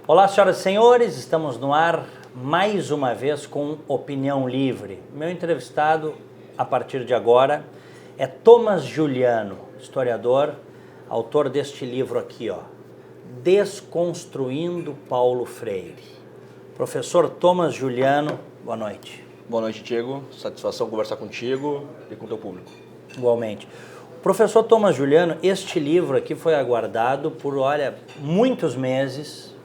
Olá, senhoras e senhores, estamos no ar mais uma vez com Opinião Livre. Meu entrevistado, a partir de agora, é Thomas Juliano, historiador, autor deste livro aqui, ó, Desconstruindo Paulo Freire. Professor Thomas Juliano, boa noite. Boa noite, Diego. Satisfação conversar contigo e com o teu público. Igualmente. Professor Thomas Juliano, este livro aqui foi aguardado por, muitos meses,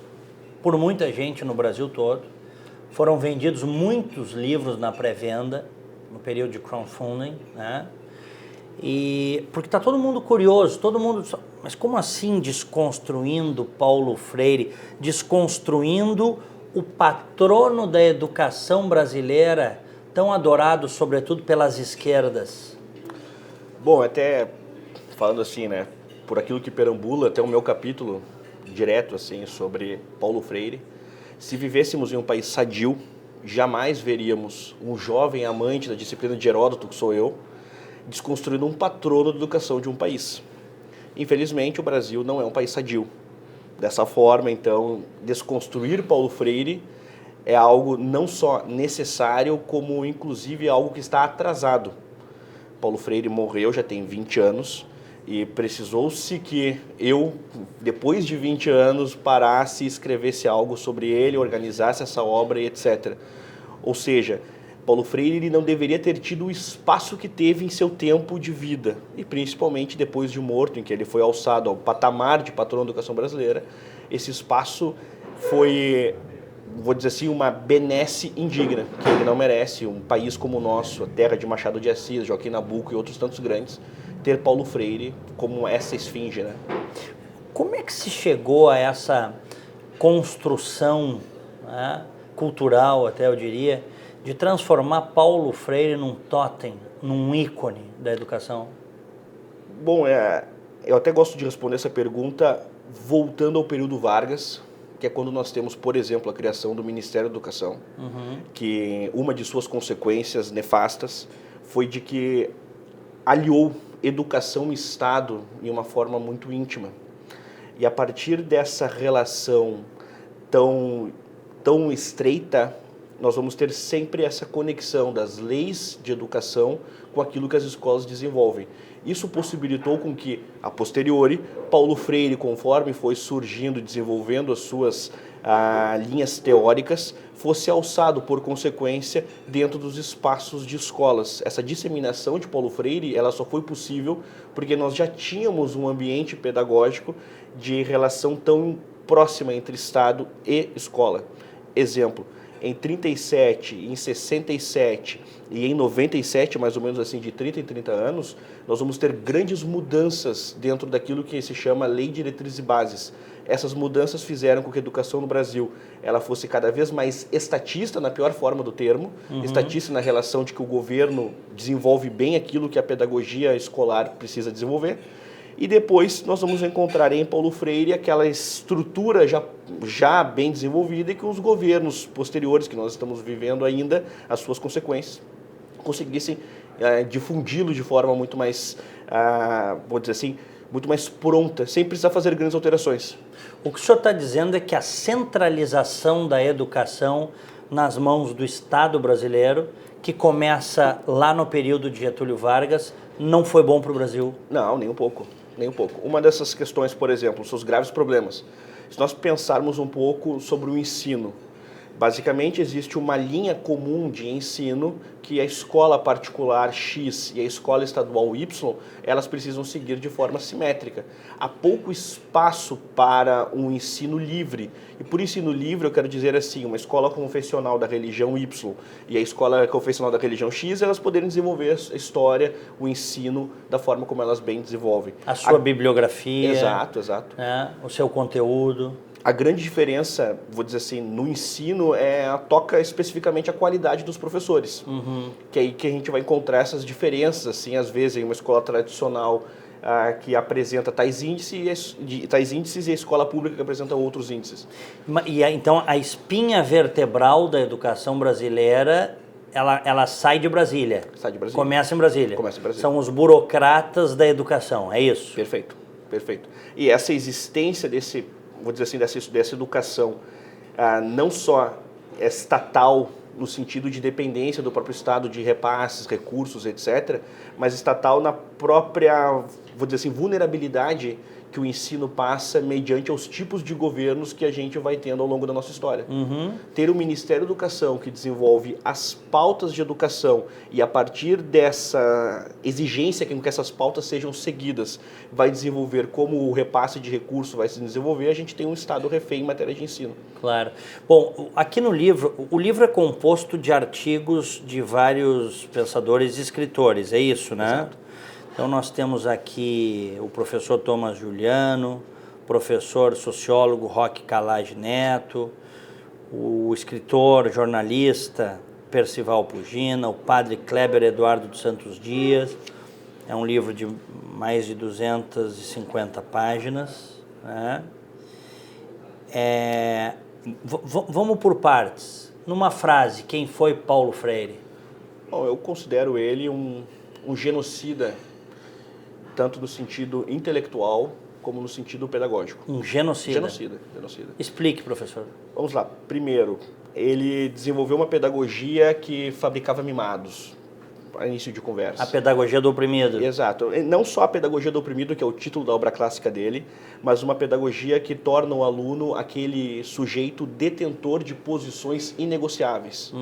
por muita gente no Brasil todo. Foram vendidos muitos livros na pré-venda, no período de crowdfunding, né? E porque está todo mundo curioso, mas como assim desconstruindo Paulo Freire, desconstruindo o patrono da educação brasileira, tão adorado sobretudo pelas esquerdas? Bom, até falando assim, né, por aquilo que perambula, até o meu capítulo direto assim sobre Paulo Freire, se vivêssemos em um país sadio, jamais veríamos um jovem amante da disciplina de Heródoto, que sou eu, desconstruindo um patrono da educação de um país. Infelizmente, o Brasil não é um país sadio. Dessa forma, então, desconstruir Paulo Freire é algo não só necessário, como inclusive algo que está atrasado. Paulo Freire morreu já tem 20 anos e precisou-se que eu, depois de 20 anos, parasse e escrevesse algo sobre ele, organizasse essa obra e etc. Ou seja, Paulo Freire ele não deveria ter tido o espaço que teve em seu tempo de vida, e principalmente depois de morto, em que ele foi alçado ao patamar de patrono da educação brasileira. Esse espaço foi, vou dizer assim, uma benesse indigna, que ele não merece. Um país como o nosso, a terra de Machado de Assis, Joaquim Nabuco e outros tantos grandes, ter Paulo Freire como essa esfinge, né? Como é que se chegou a essa construção, né, cultural, até eu diria, de transformar Paulo Freire num totem, num ícone da educação? Bom, eu até gosto de responder essa pergunta voltando ao período Vargas, que é quando nós temos, por exemplo, a criação do Ministério da Educação, que uma de suas consequências nefastas foi de que aliou educação e Estado em uma forma muito íntima. E a partir dessa relação tão estreita, nós vamos ter sempre essa conexão das leis de educação com aquilo que as escolas desenvolvem. Isso possibilitou com que, a posteriori, Paulo Freire, conforme foi surgindo e desenvolvendo as suas linhas teóricas, fosse alçado, por consequência, dentro dos espaços de escolas. Essa disseminação de Paulo Freire ela só foi possível porque nós já tínhamos um ambiente pedagógico de relação tão próxima entre Estado e escola. Exemplo, em 37, em 67 e em 97, mais ou menos assim, de 30 em 30 anos, nós vamos ter grandes mudanças dentro daquilo que se chama Lei de Diretrizes e Bases. Essas mudanças fizeram com que a educação no Brasil ela fosse cada vez mais estatista, na pior forma do termo, estatista na relação de que o governo desenvolve bem aquilo que a pedagogia escolar precisa desenvolver. E depois nós vamos encontrar em Paulo Freire aquela estrutura já bem desenvolvida e que os governos posteriores que nós estamos vivendo ainda, as suas consequências, conseguissem difundi-lo de forma muito mais, vou dizer assim, muito mais pronta, sem precisar fazer grandes alterações. O que o senhor está dizendo é que a centralização da educação nas mãos do Estado brasileiro, que começa lá no período de Getúlio Vargas, não foi bom para o Brasil? Não, nem um pouco. Nem um pouco. Uma dessas questões, por exemplo, seus graves problemas. Se nós pensarmos um pouco sobre o ensino, basicamente existe uma linha comum de ensino que a escola particular X e a escola estadual Y, elas precisam seguir de forma simétrica. Há pouco espaço para um ensino livre. E por ensino livre eu quero dizer assim, uma escola confessional da religião Y e a escola confessional da religião X, elas poderem desenvolver a história, o ensino da forma como elas bem desenvolvem. A sua bibliografia. Exato. O seu conteúdo. A grande diferença, vou dizer assim, no ensino toca especificamente a qualidade dos professores. Que é aí que a gente vai encontrar essas diferenças, assim, às vezes em uma escola tradicional que apresenta tais índices e a escola pública que apresenta outros índices. Então a espinha vertebral da educação brasileira, ela sai de Brasília. Sai de Brasília. Começa em Brasília. Começa em Brasília. São os burocratas da educação, é isso? Perfeito. E essa existência vou dizer assim, dessa educação não só estatal, no sentido de dependência do próprio Estado de repasses, recursos, etc., mas estatal na própria, vou dizer assim, vulnerabilidade que o ensino passa mediante aos tipos de governos que a gente vai tendo ao longo da nossa história. Ter o Ministério da Educação que desenvolve as pautas de educação e a partir dessa exigência que essas pautas sejam seguidas, vai desenvolver como o repasse de recursos vai se desenvolver, a gente tem um Estado refém em matéria de ensino. Claro. Bom, aqui no livro, o livro é composto de artigos de vários pensadores e escritores, é isso, né? Exato. Então nós temos aqui o professor Thomas Juliano, professor sociólogo Roque Calage Neto, o escritor, jornalista Percival Pugina, o padre Kleber Eduardo dos Santos Dias. É um livro de mais de 250 páginas, né? Vamos por partes. Numa frase, quem foi Paulo Freire? Bom, eu considero ele um genocida, tanto no sentido intelectual como no sentido pedagógico. Um genocida? Genocida. Explique, professor. Vamos lá. Primeiro, ele desenvolveu uma pedagogia que fabricava mimados, a início de conversa. A pedagogia do oprimido. Exato. Não só a pedagogia do oprimido, que é o título da obra clássica dele, mas uma pedagogia que torna o aluno aquele sujeito detentor de posições inegociáveis.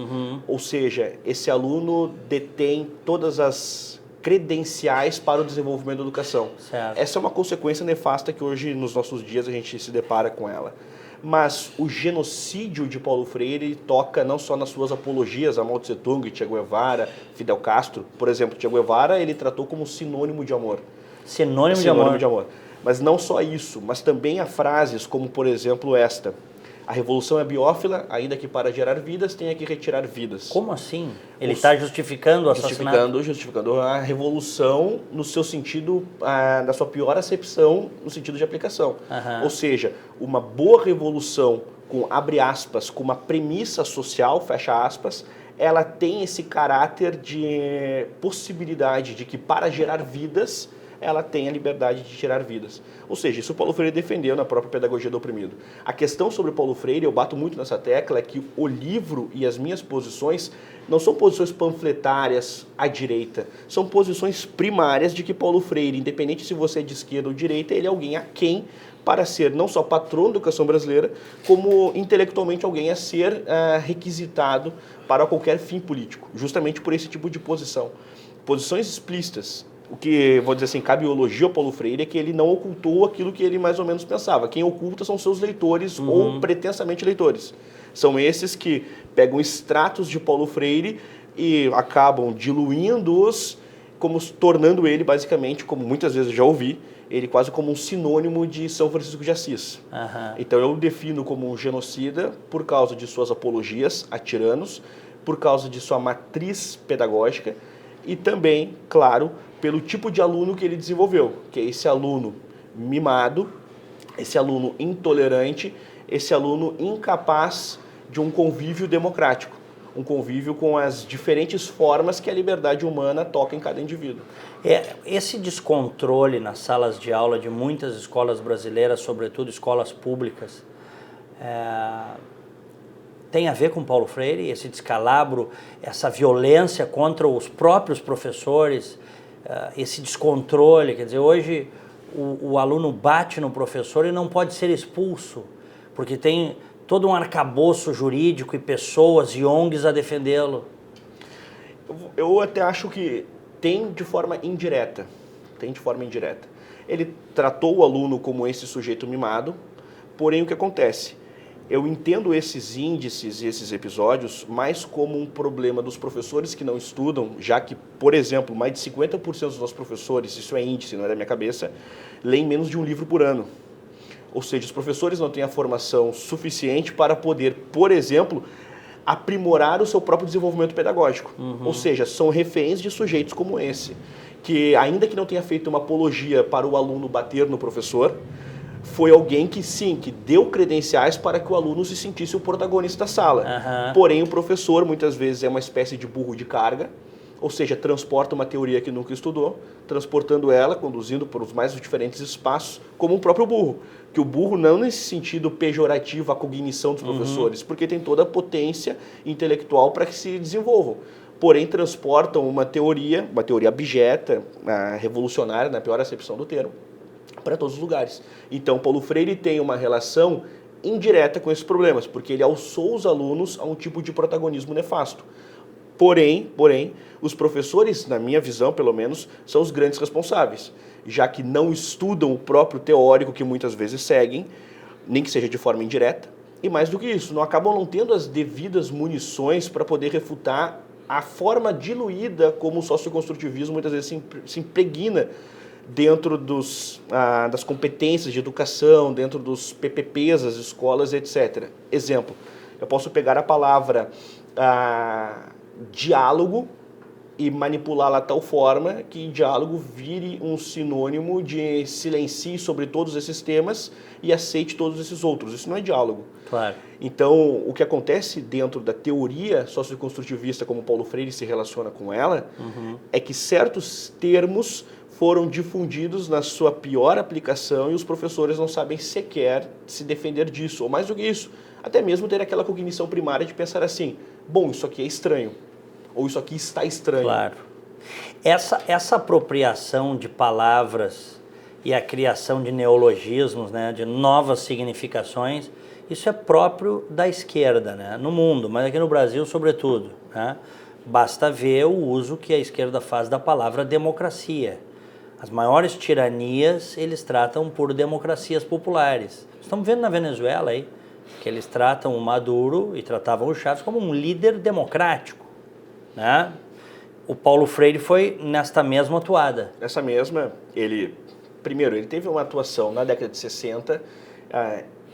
Ou seja, esse aluno detém todas as credenciais para o desenvolvimento da educação. Certo. Essa é uma consequência nefasta que hoje, nos nossos dias, a gente se depara com ela. Mas o genocídio de Paulo Freire toca não só nas suas apologias a Mao Tse Tung, Che Guevara, Fidel Castro. Por exemplo, Che Guevara ele tratou como sinônimo de amor. Sinônimo de amor. Mas não só isso, mas também há frases como, por exemplo, esta: a revolução é biófila, ainda que para gerar vidas tenha que retirar vidas. Como assim? Ele está justificando o assassinato? Justificando a revolução no seu sentido, na sua pior acepção, no sentido de aplicação. Ou seja, uma boa revolução com, abre aspas, com uma premissa social, fecha aspas, ela tem esse caráter de possibilidade de que para gerar vidas, ela tem a liberdade de tirar vidas. Ou seja, isso Paulo Freire defendeu na própria pedagogia do oprimido. A questão sobre Paulo Freire, eu bato muito nessa tecla, é que o livro e as minhas posições não são posições panfletárias à direita, são posições primárias de que Paulo Freire, independente se você é de esquerda ou direita, ele é alguém a quem para ser não só patrono da educação brasileira, como intelectualmente alguém a ser requisitado para qualquer fim político, justamente por esse tipo de posição. Posições explícitas. O que, vou dizer assim, cabe elogio ao Paulo Freire é que ele não ocultou aquilo que ele mais ou menos pensava. Quem oculta são seus leitores ou pretensamente leitores. São esses que pegam extratos de Paulo Freire e acabam diluindo-os, como tornando ele basicamente, como muitas vezes eu já ouvi, ele quase como um sinônimo de São Francisco de Assis. Então eu o defino como um genocida por causa de suas apologias a tiranos, por causa de sua matriz pedagógica e também, claro, pelo tipo de aluno que ele desenvolveu, que é esse aluno mimado, esse aluno intolerante, esse aluno incapaz de um convívio democrático, um convívio com as diferentes formas que a liberdade humana toca em cada indivíduo. Esse descontrole nas salas de aula de muitas escolas brasileiras, sobretudo escolas públicas, tem a ver com Paulo Freire, esse descalabro, essa violência contra os próprios professores, esse descontrole, quer dizer, hoje o aluno bate no professor e não pode ser expulso, porque tem todo um arcabouço jurídico e pessoas e ONGs a defendê-lo. Eu até acho que tem de forma indireta. Ele tratou o aluno como esse sujeito mimado, porém o que acontece? Eu entendo esses índices e esses episódios mais como um problema dos professores que não estudam, já que, por exemplo, mais de 50% dos nossos professores, isso é índice, não é da minha cabeça, leem menos de um livro por ano. Ou seja, os professores não têm a formação suficiente para poder, por exemplo, aprimorar o seu próprio desenvolvimento pedagógico. Ou seja, são reféns de sujeitos como esse, que ainda que não tenha feito uma apologia para o aluno bater no professor, foi alguém que sim, que deu credenciais para que o aluno se sentisse o protagonista da sala. Porém, o professor muitas vezes é uma espécie de burro de carga, ou seja, transporta uma teoria que nunca estudou, transportando ela, conduzindo por os mais diferentes espaços, como o próprio burro. Que o burro não nesse sentido pejorativo à cognição dos professores, porque tem toda a potência intelectual para que se desenvolvam. Porém, transportam uma teoria abjeta, revolucionária, na pior acepção do termo, para todos os lugares. Então, Paulo Freire tem uma relação indireta com esses problemas, porque ele alçou os alunos a um tipo de protagonismo nefasto. Porém, os professores, na minha visão pelo menos, são os grandes responsáveis, já que não estudam o próprio teórico que muitas vezes seguem, nem que seja de forma indireta, e mais do que isso, não acabam não tendo as devidas munições para poder refutar a forma diluída como o socioconstrutivismo muitas vezes se impregna dentro das competências de educação, dentro dos PPPs, das escolas, etc. Exemplo, eu posso pegar a palavra diálogo e manipulá-la de tal forma que diálogo vire um sinônimo de silencie sobre todos esses temas e aceite todos esses outros. Isso não é diálogo. Claro. Então, o que acontece dentro da teoria socioconstrutivista, como Paulo Freire se relaciona com ela, é que certos termos foram difundidos na sua pior aplicação e os professores não sabem sequer se defender disso. Ou mais do que isso, até mesmo ter aquela cognição primária de pensar assim, bom, isso aqui é estranho, ou isso aqui está estranho. Claro. Essa apropriação de palavras e a criação de neologismos, né, de novas significações, isso é próprio da esquerda, né, no mundo, mas aqui no Brasil sobretudo, né? Basta ver o uso que a esquerda faz da palavra democracia. As maiores tiranias eles tratam por democracias populares. Estamos vendo na Venezuela aí que eles tratam o Maduro e tratavam o Chávez como um líder democrático, né? O Paulo Freire foi nesta mesma atuada. Nessa mesma, ele teve uma atuação na década de 60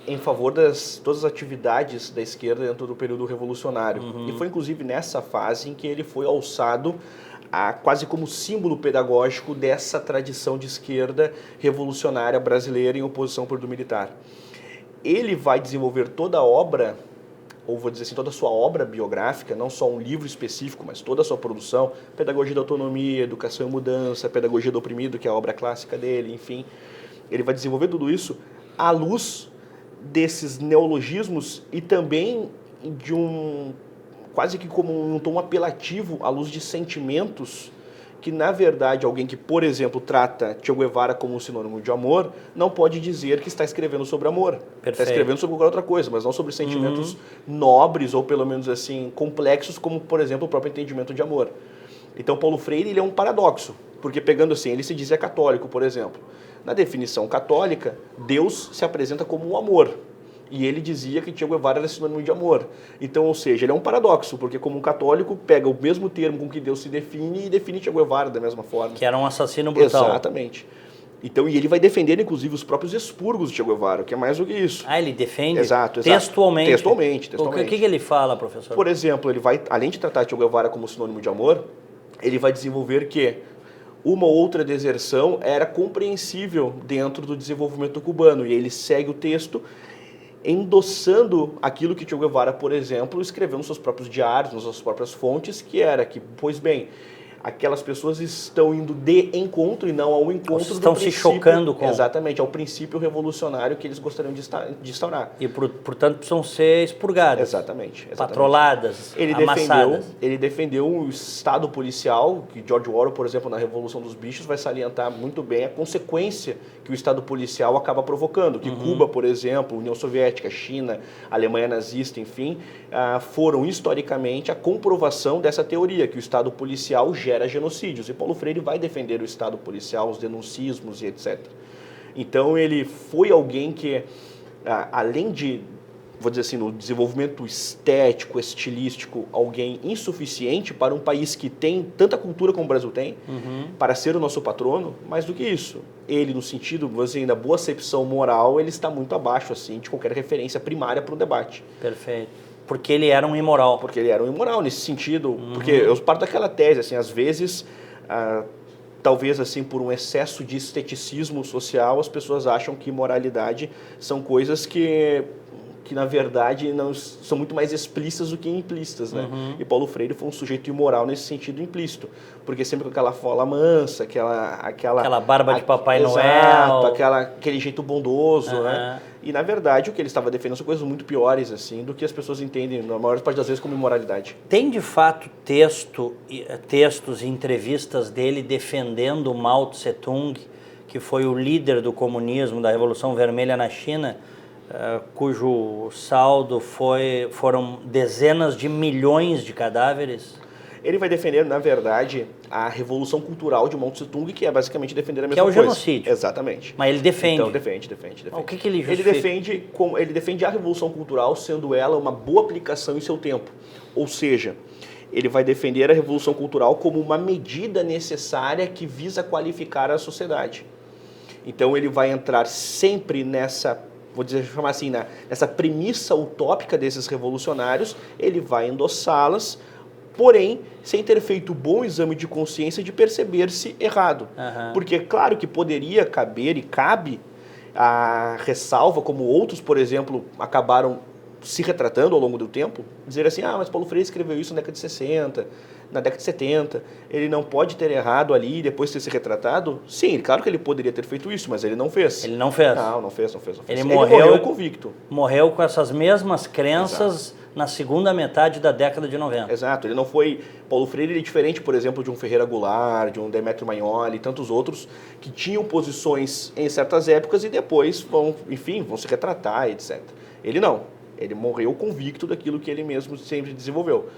em favor das todas as atividades da esquerda dentro do período revolucionário. E foi inclusive nessa fase em que ele foi alçado quase como símbolo pedagógico dessa tradição de esquerda revolucionária brasileira em oposição ao período militar. Ele vai desenvolver toda a obra, ou vou dizer assim, toda a sua obra biográfica, não só um livro específico, mas toda a sua produção, Pedagogia da Autonomia, Educação e Mudança, Pedagogia do Oprimido, que é a obra clássica dele, enfim. Ele vai desenvolver tudo isso à luz desses neologismos e também de quase que como um tom apelativo à luz de sentimentos que, na verdade, alguém que, por exemplo, trata Che Guevara como um sinônimo de amor, não pode dizer que está escrevendo sobre amor. Perfeito. Está escrevendo sobre qualquer outra coisa, mas não sobre sentimentos nobres ou, pelo menos assim, complexos, como, por exemplo, o próprio entendimento de amor. Então, Paulo Freire ele é um paradoxo, porque pegando assim, ele se dizia católico, por exemplo. Na definição católica, Deus se apresenta como o amor. E ele dizia que Che Guevara era sinônimo de amor. Então, ou seja, ele é um paradoxo, porque como um católico pega o mesmo termo com que Deus se define e define Che Guevara da mesma forma. Que era um assassino brutal. Exatamente. Então, e ele vai defender, inclusive, os próprios expurgos de Che Guevara, que é mais do que isso. Ele defende? Exato. Textualmente? Textualmente. O que ele fala, professor? Por exemplo, ele vai, além de tratar Che Guevara como sinônimo de amor, ele vai desenvolver que uma ou outra deserção era compreensível dentro do desenvolvimento cubano. E ele segue o texto endossando aquilo que Che Guevara, por exemplo, escreveu nos seus próprios diários, nas suas próprias fontes, que era que, pois bem, aquelas pessoas estão indo de encontro e não ao encontro do estão se chocando com... Exatamente, ao princípio revolucionário que eles gostariam de instaurar. E, portanto, precisam ser expurgadas. Exatamente. Patroladas, amassadas. Ele defendeu o Estado policial, que George Orwell, por exemplo, na Revolução dos Bichos, vai salientar muito bem a consequência que o Estado policial acaba provocando. Que Cuba, por exemplo, União Soviética, China, Alemanha nazista, enfim, foram historicamente a comprovação dessa teoria, que o Estado policial gera genocídios. E Paulo Freire vai defender o Estado policial, os denuncismos e etc. Então ele foi alguém que, além de, vou dizer assim, no desenvolvimento estético, estilístico, alguém insuficiente para um país que tem tanta cultura como o Brasil tem, para ser o nosso patrono, mais do que isso. Ele, no sentido, vou dizer, da boa acepção moral, ele está muito abaixo assim, de qualquer referência primária para o debate. Perfeito. Porque ele era um imoral. Porque ele era um imoral nesse sentido. Porque eu parto daquela tese, assim, às vezes, talvez assim por um excesso de esteticismo social, as pessoas acham que moralidade são coisas que que na verdade não são muito mais explícitas do que implícitas, né? E Paulo Freire foi um sujeito imoral nesse sentido implícito, porque sempre com aquela fala mansa, aquela barba de Papai exato, Noel, aquele jeito bondoso, né? E na verdade o que ele estava defendendo são coisas muito piores assim do que as pessoas entendem na maior parte das vezes como imoralidade. Tem de fato textos e entrevistas dele defendendo Mao Tse-tung, que foi o líder do comunismo, da Revolução Vermelha na China, cujo saldo foram dezenas de milhões de cadáveres? Ele vai defender, na verdade, a revolução cultural de Mao Tse-tung, que é basicamente defender a mesma coisa. Que é o genocídio. Exatamente. Mas ele defende. Então, defende. O que ele justifica? Ele defende a revolução cultural sendo ela uma boa aplicação em seu tempo. Ou seja, ele vai defender a revolução cultural como uma medida necessária que visa qualificar a sociedade. Então ele vai entrar sempre nessa, chamar assim, nessa premissa utópica desses revolucionários, ele vai endossá-las, porém, sem ter feito bom exame de consciência de perceber-se errado. Porque claro que poderia caber e cabe a ressalva, como outros, por exemplo, acabaram se retratando ao longo do tempo, dizer assim, mas Paulo Freire escreveu isso na década de 60, na década de 70, ele não pode ter errado ali e depois ter se retratado? Sim, claro que ele poderia ter feito isso, mas ele não fez. Ele não fez? Não fez. Ele morreu convicto. Morreu com essas mesmas crenças na segunda metade da década de 90. Exato, ele não foi... Paulo Freire ele é diferente, por exemplo, de um Ferreira Goulart, de um Demetrio Magnoli e tantos outros que tinham posições em certas épocas e depois vão se retratar, etc. Ele não. Ele morreu convicto daquilo que ele mesmo sempre desenvolveu.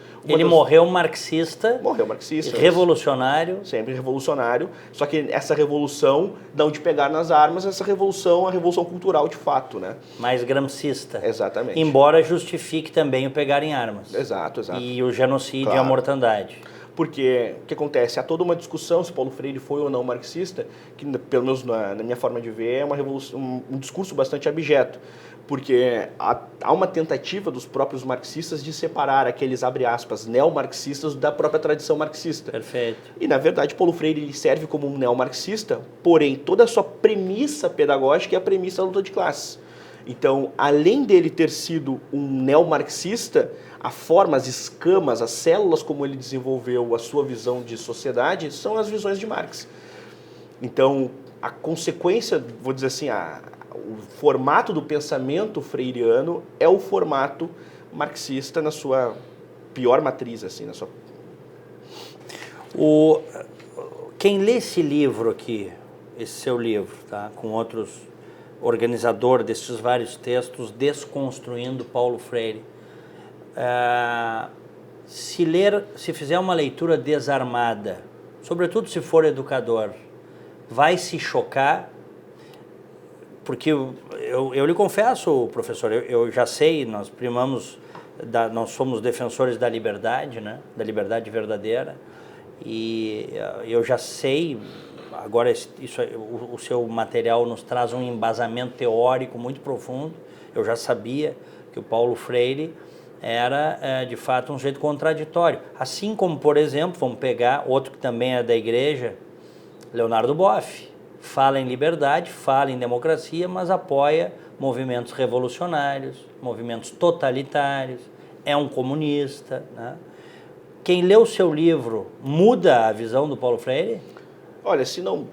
Morreu marxista. Morreu marxista. Revolucionário. Sempre revolucionário. Só que essa revolução, não de pegar nas armas, essa revolução, a revolução cultural de fato, né? Mais gramscista. Exatamente. Embora justifique também o pegar em armas. Exato. E o genocídio e a mortandade. Porque o que acontece? Há toda uma discussão se Paulo Freire foi ou não marxista, que pelo menos na minha forma de ver é uma revolução, um discurso bastante abjeto. Porque há uma tentativa dos próprios marxistas de separar aqueles, abre aspas, neomarxistas da própria tradição marxista. Perfeito. E, na verdade, Paulo Freire ele serve como um neomarxista, porém, toda a sua premissa pedagógica é a premissa da luta de classes. Então, além dele ter sido um neomarxista, a forma, as escamas, as células como ele desenvolveu a sua visão de sociedade são as visões de Marx. Então, a consequência, vou dizer assim, o formato do pensamento freiriano é o formato marxista na sua pior matriz, assim, na sua... Quem lê esse livro aqui, esse seu livro, tá, com outros organizadores desses vários textos, Desconstruindo Paulo Freire, se fizer uma leitura desarmada, sobretudo se for educador, vai se chocar. Porque eu lhe confesso, professor, eu já sei, nós somos defensores da liberdade, né? Da liberdade verdadeira, e eu já sei, agora o seu material nos traz um embasamento teórico muito profundo. Eu já sabia que o Paulo Freire era, de fato, um jeito contraditório. Assim como, por exemplo, vamos pegar outro que também é da igreja, Leonardo Boff. Fala em liberdade, fala em democracia, mas apoia movimentos revolucionários, movimentos totalitários, é um comunista, né? Quem lê o seu livro muda a visão do Paulo Freire? Olha,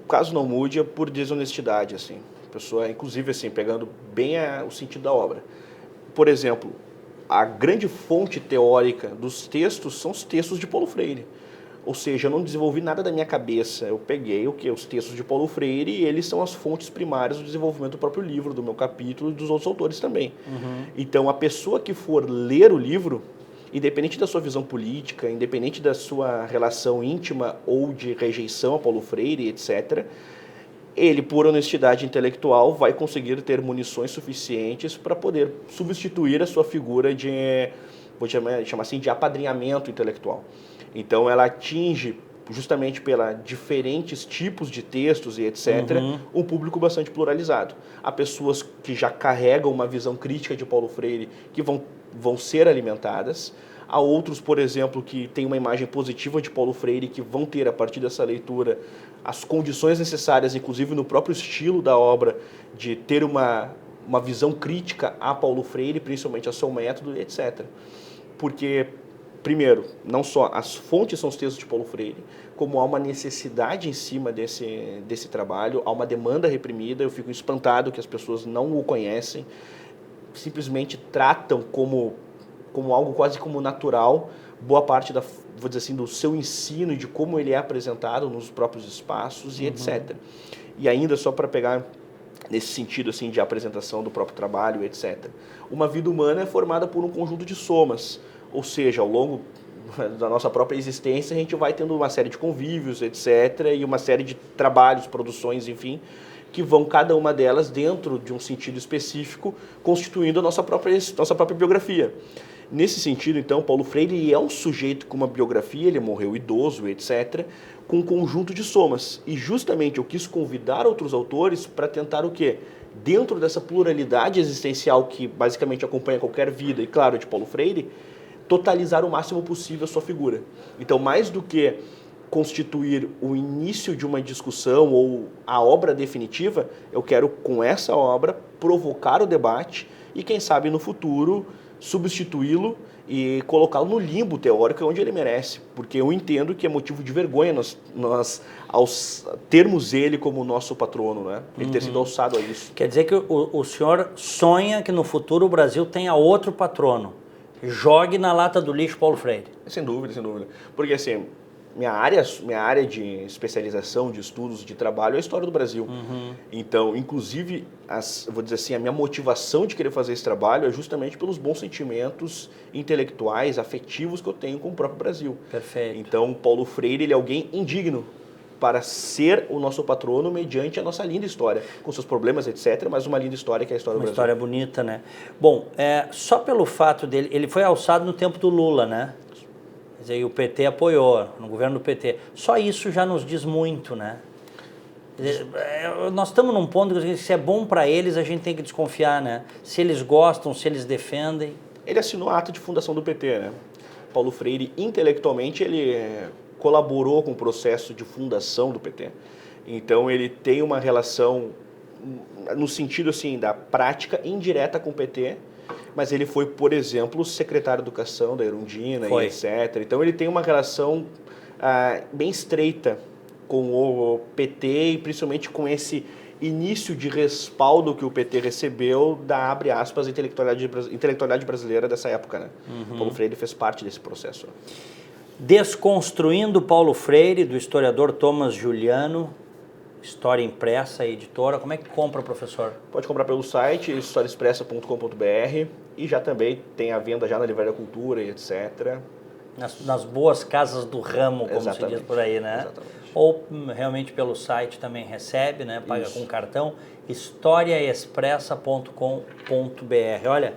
caso não mude, é por desonestidade, assim. A pessoa, inclusive, assim, pegando bem o sentido da obra. Por exemplo, a grande fonte teórica dos textos são os textos de Paulo Freire. Ou seja, eu não desenvolvi nada da minha cabeça, eu peguei os textos de Paulo Freire e eles são as fontes primárias do desenvolvimento do próprio livro, do meu capítulo e dos outros autores também. Então, a pessoa que for ler o livro, independente da sua visão política, independente da sua relação íntima ou de rejeição a Paulo Freire, etc., ele, por honestidade intelectual, vai conseguir ter munições suficientes para poder substituir a sua figura de, vou chamar assim, de apadrinhamento intelectual. Então, ela atinge, justamente pela diferentes tipos de textos e etc., um público bastante pluralizado. Há pessoas que já carregam uma visão crítica de Paulo Freire que vão ser alimentadas. Há outros, por exemplo, que têm uma imagem positiva de Paulo Freire que vão ter, a partir dessa leitura, as condições necessárias, inclusive no próprio estilo da obra, de ter uma uma visão crítica a Paulo Freire, principalmente ao seu método, etc. Porque, primeiro, não só as fontes são os textos de Paulo Freire, como há uma necessidade em cima desse trabalho, há uma demanda reprimida, eu fico espantado que as pessoas não o conhecem, simplesmente tratam como algo quase como natural, boa parte vou dizer assim, do seu ensino e de como ele é apresentado nos próprios espaços e etc. E ainda só para pegar nesse sentido assim de apresentação do próprio trabalho, etc. Uma vida humana é formada por um conjunto de somas, ou seja, ao longo da nossa própria existência a gente vai tendo uma série de convívios, etc. e uma série de trabalhos, produções, enfim, que vão cada uma delas dentro de um sentido específico, constituindo a nossa própria biografia. Nesse sentido, então, Paulo Freire é um sujeito com uma biografia, ele morreu idoso, etc., com um conjunto de somas. E justamente eu quis convidar outros autores para tentar o quê? Dentro dessa pluralidade existencial que basicamente acompanha qualquer vida, e claro, de Paulo Freire, totalizar o máximo possível a sua figura. Então, mais do que constituir o início de uma discussão ou a obra definitiva, eu quero, com essa obra, provocar o debate e, quem sabe, no futuro, substituí-lo e colocá-lo no limbo teórico onde ele merece, porque eu entendo que é motivo de vergonha nós termos ele como nosso patrono, né? Ele ter sido alçado a isso. Quer dizer que o senhor sonha que no futuro o Brasil tenha outro patrono. Jogue na lata do lixo Paulo Freire. Sem dúvida, sem dúvida. Porque assim, minha área de especialização, de estudos, de trabalho é a história do Brasil. Então, inclusive, vou dizer assim, a minha motivação de querer fazer esse trabalho é justamente pelos bons sentimentos intelectuais, afetivos que eu tenho com o próprio Brasil. Perfeito. Então, Paulo Freire, ele é alguém indigno para ser o nosso patrono mediante a nossa linda história, com seus problemas, etc., mas uma linda história que é a história do Brasil. Uma história bonita, né? Bom, só pelo fato dele, ele foi alçado no tempo do Lula, né? Quer dizer, e o PT apoiou, no governo do PT. Só isso já nos diz muito, né? Quer dizer, nós estamos num ponto que se é bom para eles, a gente tem que desconfiar, né? Se eles gostam, se eles defendem. Ele assinou a ata de fundação do PT, né? Paulo Freire, intelectualmente, ele colaborou com o processo de fundação do PT. Então, ele tem uma relação, no sentido assim, da prática indireta com o PT, mas ele foi, por exemplo, secretário de Educação da Erundina e etc. Então ele tem uma relação bem estreita com o PT e principalmente com esse início de respaldo que o PT recebeu da, abre aspas, intelectualidade brasileira dessa época, né? Paulo Freire fez parte desse processo. Desconstruindo Paulo Freire, do historiador Thomas Juliano, História Impressa, editora. Como é que compra, professor? Pode comprar pelo site historiaexpressa.com.br e já também tem a venda já na Livraria Cultura e etc. Nas boas casas do ramo, como se diz por aí, né? Exatamente. Ou realmente pelo site também recebe, né? Paga com cartão. historiaexpressa.com.br. Olha,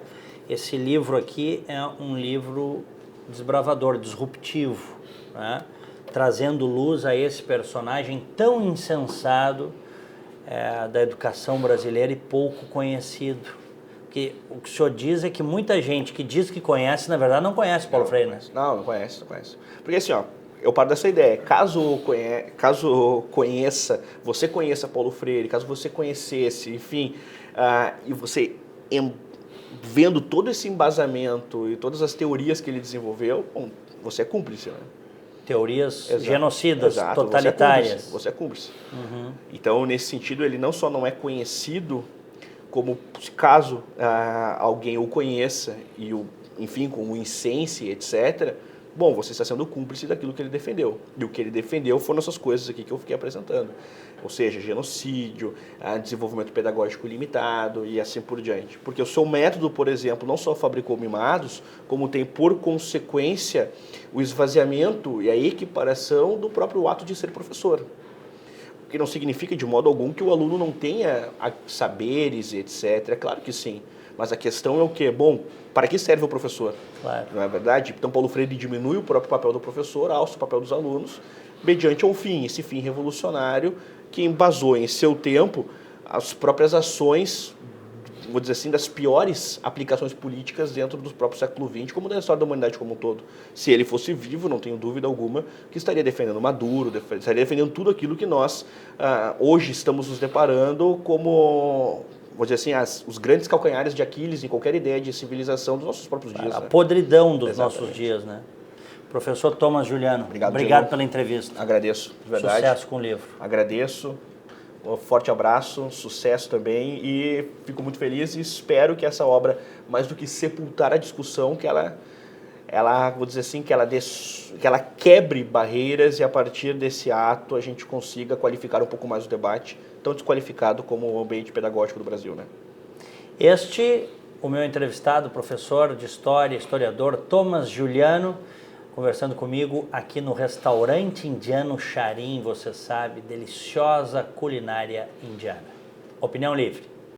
esse livro aqui é um livro desbravador, disruptivo, né? Trazendo luz a esse personagem tão insensado da educação brasileira e pouco conhecido. Porque o que o senhor diz é que muita gente que diz que conhece, na verdade, não conhece Paulo Freire, né? Não conhece. Porque assim, ó, eu paro dessa ideia. Caso você conheça Paulo Freire, caso você conhecesse, enfim, e você vendo todo esse embasamento e todas as teorias que ele desenvolveu, bom, você é cúmplice, né? Teorias genocidas, totalitárias. Você é cúmplice. Então, nesse sentido, ele não só não é conhecido, como caso alguém o conheça e enfim, com o incense, etc., bom, você está sendo cúmplice daquilo que ele defendeu. E o que ele defendeu foram essas coisas aqui que eu fiquei apresentando. Ou seja, genocídio, desenvolvimento pedagógico limitado e assim por diante. Porque o seu método, por exemplo, não só fabricou mimados, como tem por consequência o esvaziamento e a equiparação do próprio ato de ser professor. O que não significa de modo algum que o aluno não tenha saberes, etc. É claro que sim. Mas a questão é o quê? Bom, para que serve o professor? Claro. Não é verdade? Então, Paulo Freire diminui o próprio papel do professor, alça o papel dos alunos, mediante um fim, esse fim revolucionário que embasou em seu tempo as próprias ações, vou dizer assim, das piores aplicações políticas dentro do próprio século XX, como da história da humanidade como um todo. Se ele fosse vivo, não tenho dúvida alguma, que estaria defendendo Maduro, estaria defendendo tudo aquilo que nós hoje estamos nos deparando como, vou dizer assim, os grandes calcanhares de Aquiles em qualquer ideia de civilização dos nossos próprios dias. A Né? podridão dos Exatamente. nossos dias, né? Professor Thomas Juliano, Obrigado pela entrevista. Agradeço, de verdade. Sucesso com o livro. Agradeço. Um forte abraço, sucesso também e fico muito feliz e espero que essa obra, mais do que sepultar a discussão, que ela vou dizer assim, que ela quebre barreiras e a partir desse ato a gente consiga qualificar um pouco mais o debate, tão desqualificado como o ambiente pedagógico do Brasil, né? O meu entrevistado, professor de História, historiador Thomas Juliano, conversando comigo aqui no restaurante indiano Charim, você sabe, deliciosa culinária indiana. Opinião livre.